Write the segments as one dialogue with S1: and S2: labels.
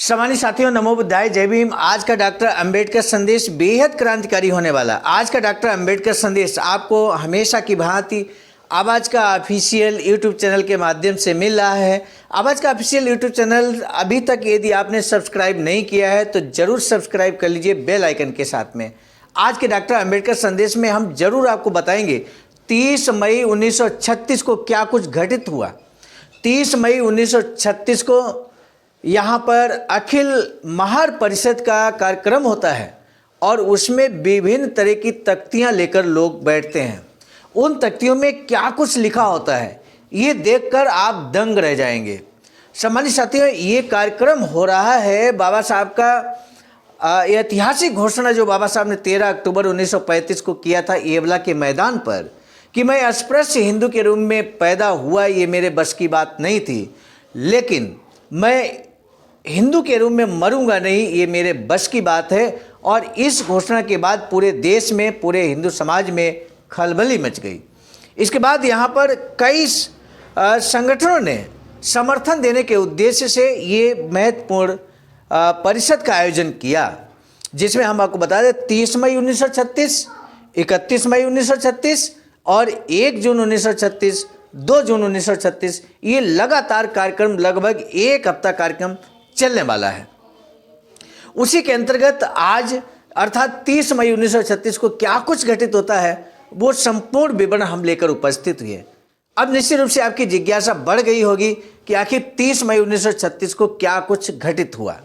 S1: सम्मानित साथियों, नमो बुद्धाय, जय भीम। आज का डॉक्टर अंबेडकर संदेश बेहद क्रांतिकारी होने वाला। आज का डॉक्टर अंबेडकर संदेश आपको हमेशा की भांति आवाज़ का ऑफिशियल यूट्यूब चैनल के माध्यम से मिल रहा है। आवाज़ का ऑफिशियल यूट्यूब चैनल अभी तक यदि आपने सब्सक्राइब नहीं किया है तो ज़रूर सब्सक्राइब कर लीजिए बेल आइकन के साथ में। आज के डॉक्टर अंबेडकर संदेश में हम जरूर आपको बताएंगे 30 मई 1936 को क्या कुछ घटित हुआ। 30 मई 1936 को यहाँ पर अखिल महार परिषद का कार्यक्रम होता है और उसमें विभिन्न तरह की तख्तियाँ लेकर लोग बैठते हैं। उन तख्तियों में क्या कुछ लिखा होता है ये देखकर आप दंग रह जाएंगे। सम्मानित साथियों, ये कार्यक्रम हो रहा है बाबा साहब का ऐतिहासिक घोषणा जो बाबा साहब ने 13 अक्टूबर 1935 को किया था एवला के मैदान पर कि मैं अस्पृश्य हिंदू के रूप में पैदा हुआ, ये मेरे बस की बात नहीं थी, लेकिन मैं हिंदू के रूप में मरूंगा नहीं, ये मेरे बस की बात है। और इस घोषणा के बाद पूरे देश में, पूरे हिंदू समाज में खलबली मच गई। इसके बाद यहाँ पर कई संगठनों ने समर्थन देने के उद्देश्य से ये महत्वपूर्ण परिषद का आयोजन किया, जिसमें हम आपको बता दें 30 मई 1936, 31 मई 1936 और 1 जून 1936, 2 जून 1936, ये लगातार कार्यक्रम लगभग एक हफ्ता कार्यक्रम चलने वाला है। उसी के अंतर्गत आज अर्थात 30 मई 1936 को क्या कुछ घटित होता है वो संपूर्ण विवरण हम लेकर उपस्थित हुए। अब निश्चित रूप से आपकी जिज्ञासा बढ़ गई होगी कि आखिर 30 मई 1936 को क्या कुछ घटित हुआ।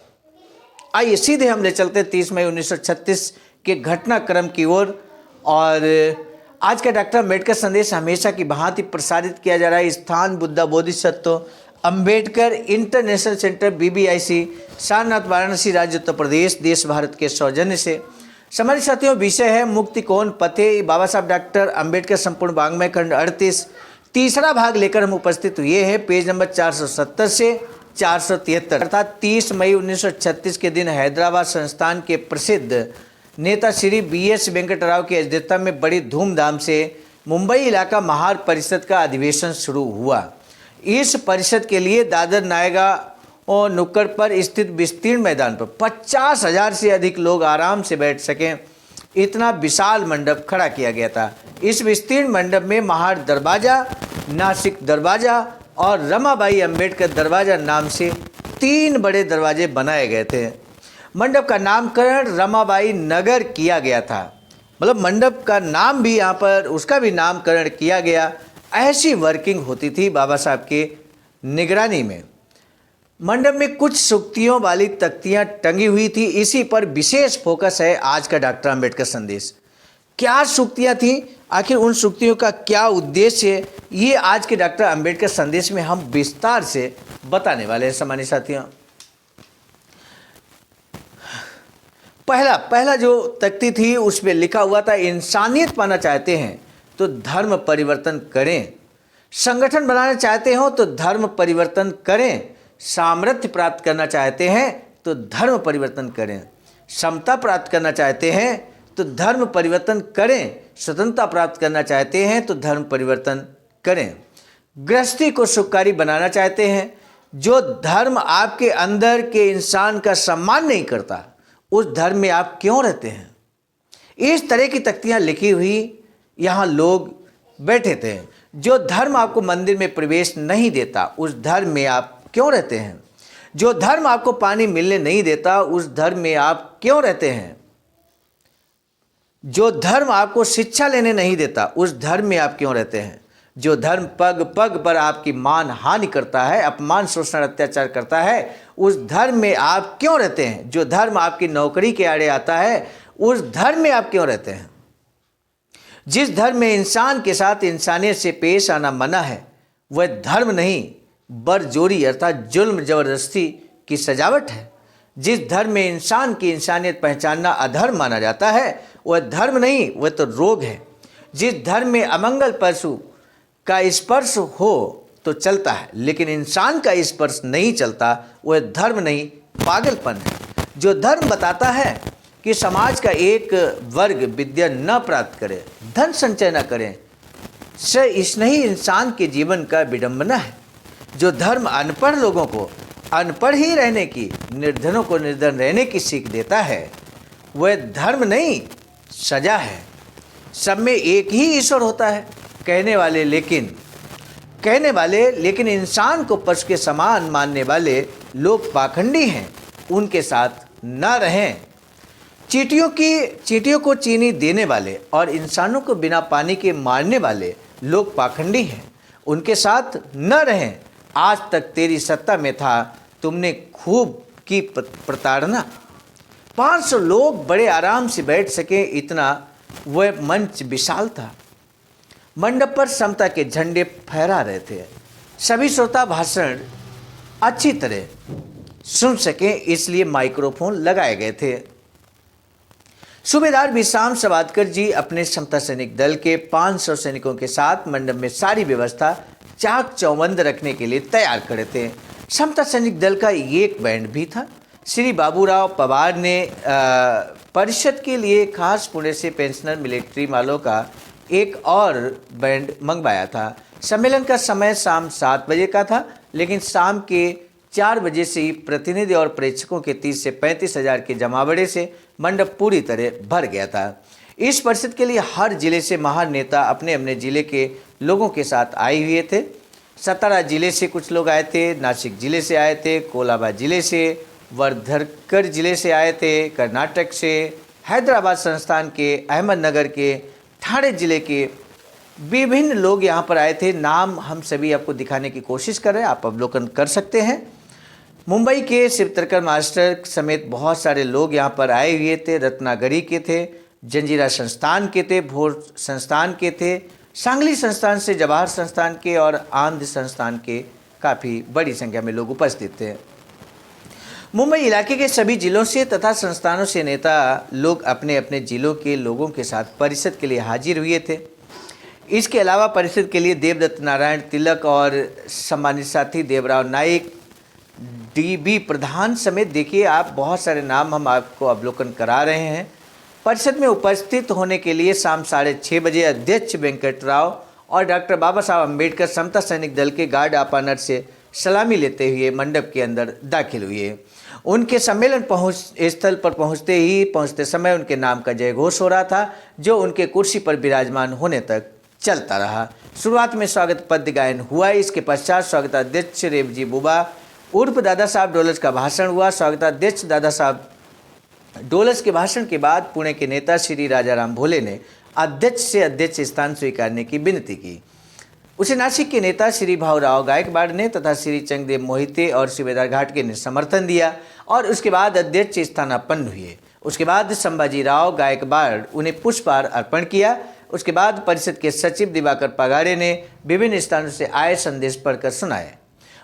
S1: आइए सीधे हम ले चलते 30 मई 1936 के घटनाक्रम की ओर। और आज का डॉक्टर अम्बेडकर संदेश हमेशा की भांति प्रसारित किया जा रहा है स्थान Buddha Bodhisattva Ambedkar international centre BBIC, Sarnath, Varanasi, राज्य उत्तर प्रदेश, देश भारत के सौजन्य से। सम्मानित साथियों, विषय है मुक्ति कौन पते बाबा साहब डॉक्टर अंबेडकर संपूर्ण वाङ्मय खंड 38। तीसरा भाग लेकर हम उपस्थित हुए हैं पेज नंबर 470 से 473। अर्थात 30 मई 1936 के दिन हैदराबाद संस्थान के प्रसिद्ध नेता श्री BS वेंकटराव की अध्यक्षता में बड़ी धूमधाम से मुंबई इलाका महार परिषद का अधिवेशन शुरू हुआ। इस परिषद के लिए दादर नायगा और नुक्कड़ पर स्थित विस्तीर्ण मैदान पर 50,000 से अधिक लोग आराम से बैठ सकें, इतना विशाल मंडप खड़ा किया गया था। इस विस्तीर्ण मंडप में महार दरवाजा, नासिक दरवाजा और रमाबाई अंबेडकर दरवाजा नाम से 3 बड़े दरवाजे बनाए गए थे। मंडप का नामकरण रमाबाई नगर किया गया था, मतलब मंडप का नाम भी यहाँ पर उसका भी नामकरण किया गया। ऐसी वर्किंग होती थी बाबा साहब के निगरानी में। मंडप में कुछ सूक्तियों वाली तख्तियां टंगी हुई थी, इसी पर विशेष फोकस है आज का डॉक्टर अंबेडकर संदेश। क्या सूक्तियां थी, आखिर उन सूक्तियों का क्या उद्देश्य है, ये आज के डॉक्टर अंबेडकर संदेश में हम विस्तार से बताने वाले हैं। सम्मानित साथियों, पहला जो तख्ती थी उसमें लिखा हुआ था इंसानियत पाना चाहते हैं तो धर्म परिवर्तन करें, संगठन बनाना चाहते हो तो धर्म परिवर्तन करें, सामर्थ्य प्राप्त करना चाहते हैं तो धर्म परिवर्तन करें, समता प्राप्त करना चाहते हैं तो धर्म परिवर्तन करें, स्वतंत्रता प्राप्त करना चाहते हैं तो धर्म परिवर्तन करें, गृहस्थी को सुखकारी बनाना चाहते हैं, जो धर्म आपके अंदर के इंसान का सम्मान नहीं करता उस धर्म में आप क्यों रहते हैं। इस तरह की तख्तियाँ लिखी हुई यहाँ लोग बैठे थे। जो धर्म आपको मंदिर में प्रवेश नहीं देता उस धर्म में आप क्यों रहते हैं, जो धर्म आपको पानी मिलने नहीं देता उस धर्म में आप क्यों रहते हैं, जो धर्म आपको शिक्षा लेने नहीं देता उस धर्म में आप क्यों रहते हैं, जो धर्म पग पग पर आपकी मान हानि करता है, अपमान, शोषण, अत्याचार करता है उस धर्म में आप क्यों रहते हैं, जो धर्म आपकी नौकरी के आड़े आता है उस धर्म में आप क्यों रहते हैं, जिस धर्म में इंसान के साथ इंसानियत से पेश आना मना है वह धर्म नहीं बरजोरी अर्थात जुल्म जबरदस्ती की सजावट है, जिस धर्म में इंसान की इंसानियत पहचानना अधर्म माना जाता है वह धर्म नहीं वह तो रोग है, जिस धर्म में अमंगल पशु का स्पर्श हो तो चलता है लेकिन इंसान का स्पर्श नहीं चलता वह धर्म नहीं पागलपन है, जो धर्म बताता है कि समाज का एक वर्ग विद्या न प्राप्त करे, धन संचय न करें, से इसने ही इंसान के जीवन का विडंबना है, जो धर्म अनपढ़ लोगों को अनपढ़ ही रहने की निर्धनों को निर्धन रहने की सीख देता है, वह धर्म नहीं सजा है। सब में एक ही ईश्वर होता है। कहने वाले लेकिन इंसान को पशु के समान मानने वाले लोग पाखंडी हैं, उनके साथ न रहें। चींटियों को चीनी देने वाले और इंसानों को बिना पानी के मारने वाले लोग पाखंडी हैं, उनके साथ न रहें। आज तक तेरी सत्ता में था, तुमने खूब की प्रताड़ना। 500 लोग बड़े आराम से बैठ सके इतना वह मंच विशाल था। मंडप पर समता के झंडे फहरा रहे थे। सभी श्रोता भाषण अच्छी तरह सुन सके इसलिए माइक्रोफोन लगाए गए थे। सूबेदार विश्राम सवादकर जी अपने समता सैनिक दल के 500 सैनिकों के साथ मंडप में सारी व्यवस्था चाक चौबंद रखने के लिए तैयार खड़े थे। समता सैनिक दल का एक बैंड भी था। श्री बाबूराव पवार ने परिषद के लिए खास पुणे से पेंशनर मिलिट्री वालों का एक और बैंड मंगवाया था। सम्मेलन का समय शाम 7 बजे का था, लेकिन शाम के 4 बजे से ही प्रतिनिधि और प्रेक्षकों के 30 से 35 हजार के जमावड़े से मंडप पूरी तरह भर गया था। इस परिषद के लिए हर जिले से महान नेता अपने अपने जिले के लोगों के साथ आए हुए थे। सतारा जिले से कुछ लोग आए थे, नासिक जिले से आए थे, कोलाबा जिले से, वर्धकर जिले से आए थे, कर्नाटक से, हैदराबाद संस्थान के, अहमदनगर के, ठाणे जिले के विभिन्न लोग यहाँ पर आए थे। नाम हम सभी आपको दिखाने की कोशिश कर रहे हैं, आप अवलोकन कर सकते हैं। मुंबई के शिवतरकर मास्टर समेत बहुत सारे लोग यहाँ पर आए हुए थे। रत्नागिरी के थे, जंजीरा संस्थान के थे, भोर संस्थान के थे, सांगली संस्थान से, जवाहर संस्थान के और आंध्र संस्थान के काफ़ी बड़ी संख्या में लोग उपस्थित थे। मुंबई इलाके के सभी जिलों से तथा संस्थानों से नेता लोग अपने अपने जिलों के लोगों के साथ परिषद के लिए हाजिर हुए थे। इसके अलावा परिषद के लिए देवदत्त नारायण तिलक और सम्मानित साथी देवराव नाइक, DB प्रधान समेत देखिए आप बहुत सारे नाम हम आपको अवलोकन करा रहे हैं। परिषद में उपस्थित होने के लिए शाम 6:30 बजे अध्यक्ष वेंकटराव और डॉक्टर बाबा साहब अम्बेडकर समता सैनिक दल के गार्ड ऑफ ऑनर से सलामी लेते हुए मंडप के अंदर दाखिल हुए। उनके सम्मेलन स्थल पर पहुंचते समय उनके नाम का जय घोष हो रहा था, जो उनके कुर्सी पर विराजमान होने तक चलता रहा। शुरुआत में स्वागत पद्य गायन हुआ। इसके पश्चात स्वागताध्यक्ष रेवजी बुबा उर्फ दादा साहब डोलस का भाषण हुआ। स्वागताध्यक्ष दादा साहब डोलस के भाषण के बाद पुणे के नेता श्री राजाराम भोले ने अध्यक्ष से अध्यक्ष स्थान स्वीकारने की विनती की। उसे नासिक के नेता श्री भाऊराव गायकवाड़ ने तथा श्री चंगदेव मोहिते और सूबेदार घाटगे ने समर्थन दिया और उसके बाद अध्यक्ष स्थानापन्न हुए। उसके बाद संभाजीराव गायकवाड़ उन्हें पुष्पहार अर्पण किया। उसके बाद परिषद के सचिव दिवाकर पगाड़े ने विभिन्न स्थानों से आए संदेश पढ़कर सुनाए।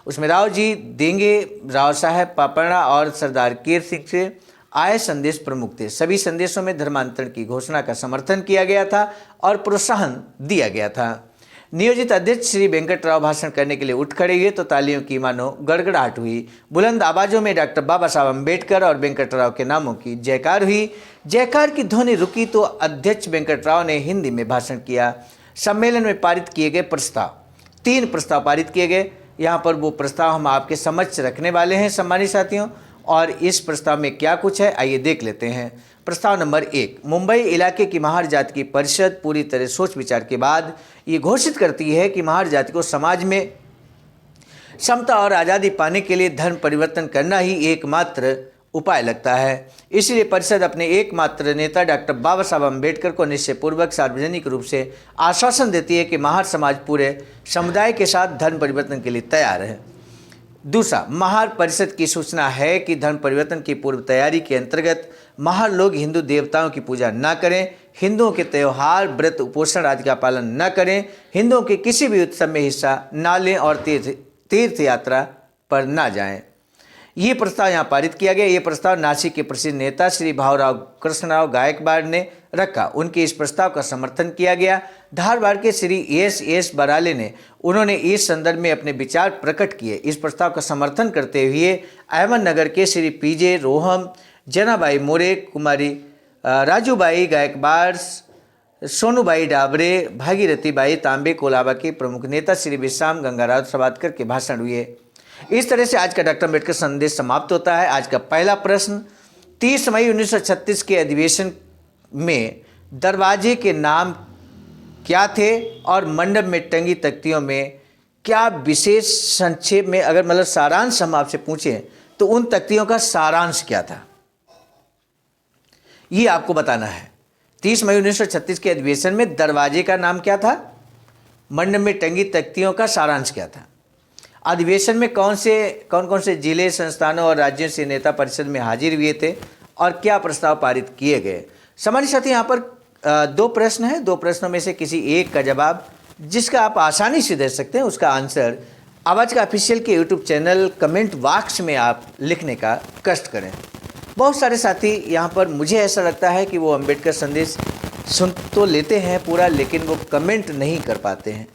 S1: उसमें राव जी देंगे, राव साहब पापड़ा और सरदार केर सिंह से आए संदेश प्रमुख थे। सभी संदेशों में धर्मांतरण की घोषणा का समर्थन किया गया था और प्रोत्साहन दिया गया था। नियोजित अध्यक्ष श्री वेंकटराव भाषण करने के लिए उठ खड़े हुए तो तालियों की मानो गड़गड़ाहट हुई। बुलंद आवाजों में डॉक्टर बाबा साहब अम्बेडकर और वेंकटराव के नामों की जयकार हुई। जयकार की ध्वनि रुकी तो अध्यक्ष वेंकटराव ने हिंदी में भाषण किया। सम्मेलन में पारित किए गए प्रस्ताव, 3 प्रस्ताव पारित किए गए। यहाँ पर वो प्रस्ताव हम आपके समक्ष रखने वाले हैं सम्मानित साथियों, और इस प्रस्ताव में क्या कुछ है आइए देख लेते हैं। प्रस्ताव नंबर 1, मुंबई इलाके की महार जाति की परिषद पूरी तरह सोच विचार के बाद ये घोषित करती है कि महार जाति को समाज में समता और आज़ादी पाने के लिए धर्म परिवर्तन करना ही एकमात्र उपाय लगता है। इसलिए परिषद अपने एकमात्र नेता डॉक्टर बाबा साहब अम्बेडकर को निश्चयपूर्वक सार्वजनिक रूप से आश्वासन देती है कि महार समाज पूरे समुदाय के साथ धर्म परिवर्तन के लिए तैयार है। दूसरा, महार परिषद की सूचना है कि धर्म परिवर्तन की पूर्व तैयारी के अंतर्गत महार लोग हिंदू देवताओं की पूजा न करें, हिंदुओं के त्यौहार, व्रत, उपोषण आदि का पालन न करें, हिंदुओं के किसी भी उत्सव में हिस्सा न लें और तीर्थ यात्रा पर न जाएं। ये प्रस्ताव यहाँ पारित किया गया। ये प्रस्ताव नासिक के प्रसिद्ध नेता श्री भाऊराव कृष्णराव गायकवाड़ ने रखा। उनके इस प्रस्ताव का समर्थन किया गया। धारवाड़ के श्री एस बराले ने उन्होंने इस संदर्भ में अपने विचार प्रकट किए। इस प्रस्ताव का समर्थन करते हुए अहमदनगर के श्री PJ रोहम, जनाबाई मोरे, कुमारी राजूबाई गायकवाड़, सोनूबाई डाबरे, भागीरथी बाई तांबे, कोलाबा के प्रमुख नेता श्री विश्राम गंगाराव सवादकर के भाषण हुए। इस तरह से आज का डॉक्टर अम्बेडकर संदेश समाप्त होता है। आज का पहला प्रश्न, 30 मई 1936 के अधिवेशन में दरवाजे के नाम क्या थे और मंडप में टंगी तख्तियों में क्या विशेष, संक्षेप में अगर मतलब सारांश हम आपसे पूछें तो उन तख्तियों का सारांश क्या था, ये आपको बताना है। 30 मई 1936 के अधिवेशन में दरवाजे का नाम क्या था, मंडप में टंगी तख्तियों का सारांश क्या था। अधिवेशन में कौन कौन से जिले, संस्थानों और राज्यों से नेता परिषद में हाजिर हुए थे और क्या प्रस्ताव पारित किए गए। सामान्य साथी, यहाँ पर दो प्रश्न हैं। दो प्रश्नों में से किसी एक का जवाब जिसका आप आसानी से दे सकते हैं, उसका आंसर आवाज का ऑफिशियल के यूट्यूब चैनल कमेंट बॉक्स में आप लिखने का कष्ट करें। बहुत सारे साथी यहाँ पर, मुझे ऐसा लगता है कि वो अम्बेडकर संदेश सुन तो लेते हैं पूरा, लेकिन वो कमेंट नहीं कर पाते हैं।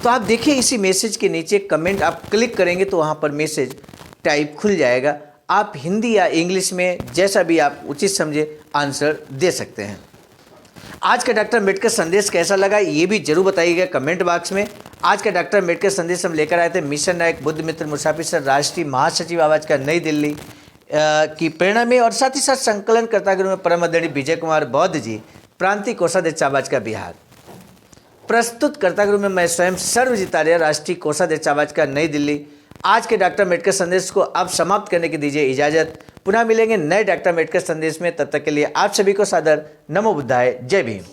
S1: तो आप देखिए, इसी मैसेज के नीचे कमेंट आप क्लिक करेंगे तो वहाँ पर मैसेज टाइप खुल जाएगा। आप हिंदी या इंग्लिश में जैसा भी आप उचित समझे आंसर दे सकते हैं। आज का डॉक्टर अम्बेडकर संदेश कैसा लगा ये भी जरूर बताइएगा कमेंट बॉक्स में। आज का डॉक्टर अम्बेडकर संदेश हम लेकर आए थे मिशन नायक बुद्ध मित्र मुसाफिर सर, राष्ट्रीय महासचिव आवाज का नई दिल्ली की प्रेरणा में, और साथ ही साथ संकलन कर्ता में परम आदरणीय विजय कुमार बौद्ध जी, प्रांतीय कोषाध्यक्ष आवाज का बिहार। प्रस्तुत कर्ता में मैं स्वयं सर्वजीत आर्य, राष्ट्रीय कोषाध्यक्ष आवाज का नई दिल्ली। आज के डॉक्टर अम्बेडकर संदेश को अब समाप्त करने की दीजिए इजाजत। पुनः मिलेंगे नए डॉक्टर अम्बेडकर संदेश में, तब तक के लिए आप सभी को सादर नमो बुद्धाय, जय भीम।